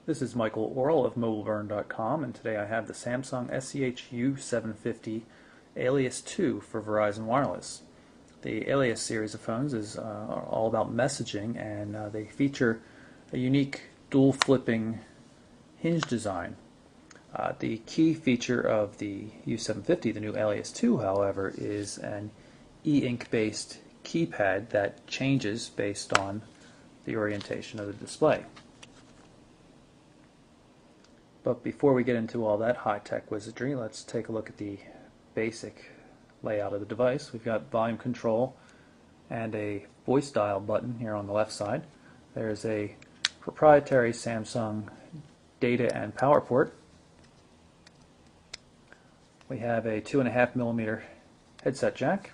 This is Michael Orrell of MobileBurn.com, and today I have the Samsung SEH U750 Alias 2 for Verizon Wireless. The Alias series of phones are all about messaging, and they feature a unique dual flipping hinge design. The key feature of the U750, the new Alias 2, however, is an e-ink based keypad that changes based on the orientation of the display. But before we get into all that high-tech wizardry, let's take a look at the basic layout of the device. We've got volume control and a voice dial button here on the left side. There's a proprietary Samsung data and power port. We have a 2.5mm headset jack.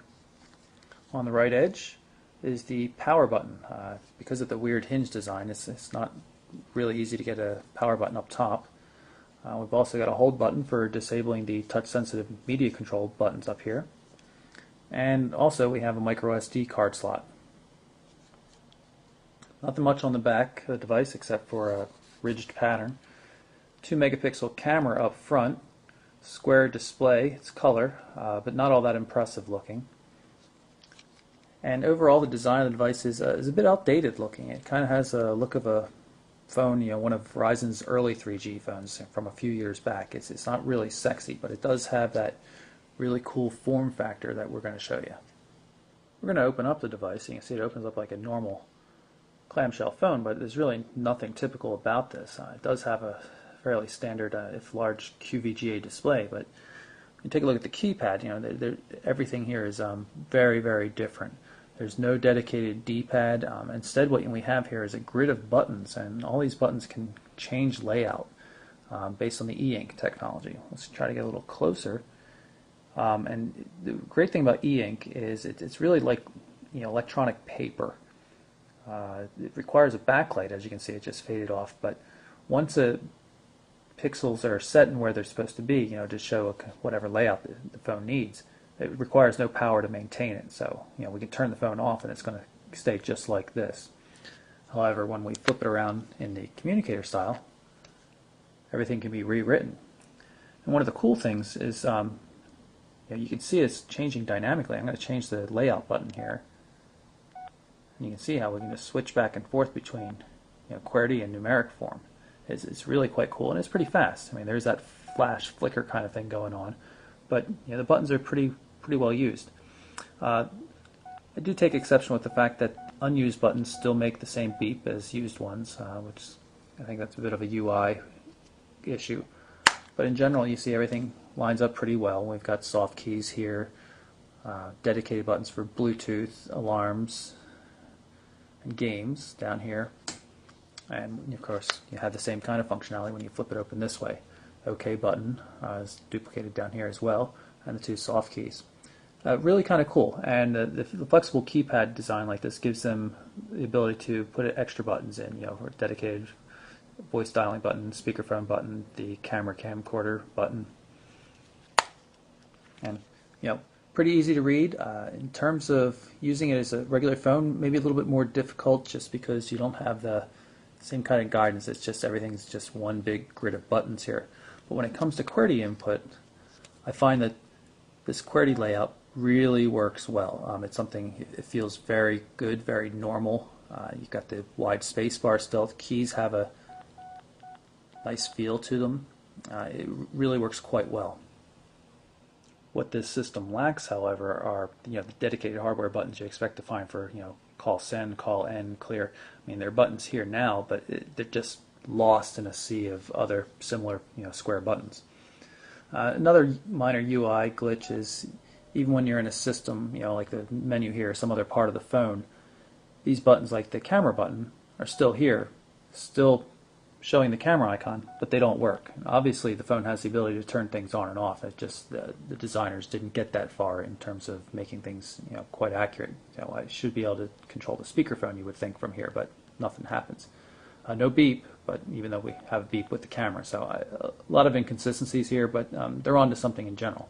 On the right edge is the power button. Because of the weird hinge design, it's not really easy to get a power button up top. We've also got a hold button for disabling the touch-sensitive media control buttons up here. And also we have a micro SD card slot. Nothing much on the back of the device except for a ridged pattern. 2-megapixel camera up front. Square display, it's color, but not all that impressive looking. And overall the design of the device is a bit outdated looking. It kind of has a look of a phone, one of Verizon's early 3G phones from a few years back. It's not really sexy, but it does have that really cool form factor that we're going to show you. We're going to open up the device. You can see it opens up like a normal clamshell phone, but there's really nothing typical about this. It does have a fairly standard, if large, QVGA display, but you take a look at the keypad. Everything here is very, very different. There's no dedicated D-pad. Instead, what we have here is a grid of buttons, and all these buttons can change layout based on the e-ink technology. Let's try to get a little closer. And the great thing about e-ink is it's really like electronic paper. It requires a backlight, as you can see. It just faded off. But once the pixels are set in where they're supposed to be, to show whatever layout the phone needs, it requires no power to maintain it. So, we can turn the phone off and it's going to stay just like this. However, when we flip it around in the communicator style, everything can be rewritten. And one of the cool things is, you can see it's changing dynamically. I'm going to change the layout button here. And you can see how we can just switch back and forth between QWERTY and numeric form. It's really quite cool, and it's pretty fast. I mean, there's that flash flicker kind of thing going on, but the buttons are pretty well used. I do take exception with the fact that unused buttons still make the same beep as used ones, which I think that's a bit of a UI issue. But in general, you see everything lines up pretty well. We've got soft keys here, dedicated buttons for Bluetooth, alarms, and games down here. And of course, you have the same kind of functionality when you flip it open this way. OK button is duplicated down here as well, and the two soft keys. Really kind of cool, and the flexible keypad design like this gives them the ability to put extra buttons in, or dedicated voice dialing button, speakerphone button, the camera camcorder button, and pretty easy to read. In terms of using it as a regular phone, maybe a little bit more difficult just because you don't have the same kind of guidance. It's just everything's just one big grid of buttons here. But when it comes to QWERTY input, I find that this QWERTY layout really works well. It's something, it feels very good, very normal. You've got the wide space bar still. The keys have a nice feel to them. It really works quite well. What this system lacks, however, are the dedicated hardware buttons you expect to find for call send, call end, clear. I mean, there are buttons here now, but they're just lost in a sea of other similar square buttons. Another minor UI glitch is even when you're in a system, like the menu here, or some other part of the phone, these buttons, like the camera button, are still here, still showing the camera icon, but they don't work. Obviously, the phone has the ability to turn things on and off. It just the designers didn't get that far in terms of making things quite accurate. I should be able to control the speakerphone, you would think, from here, but nothing happens. No beep, but even though we have a beep with the camera, so a lot of inconsistencies here, but they're on to something in general.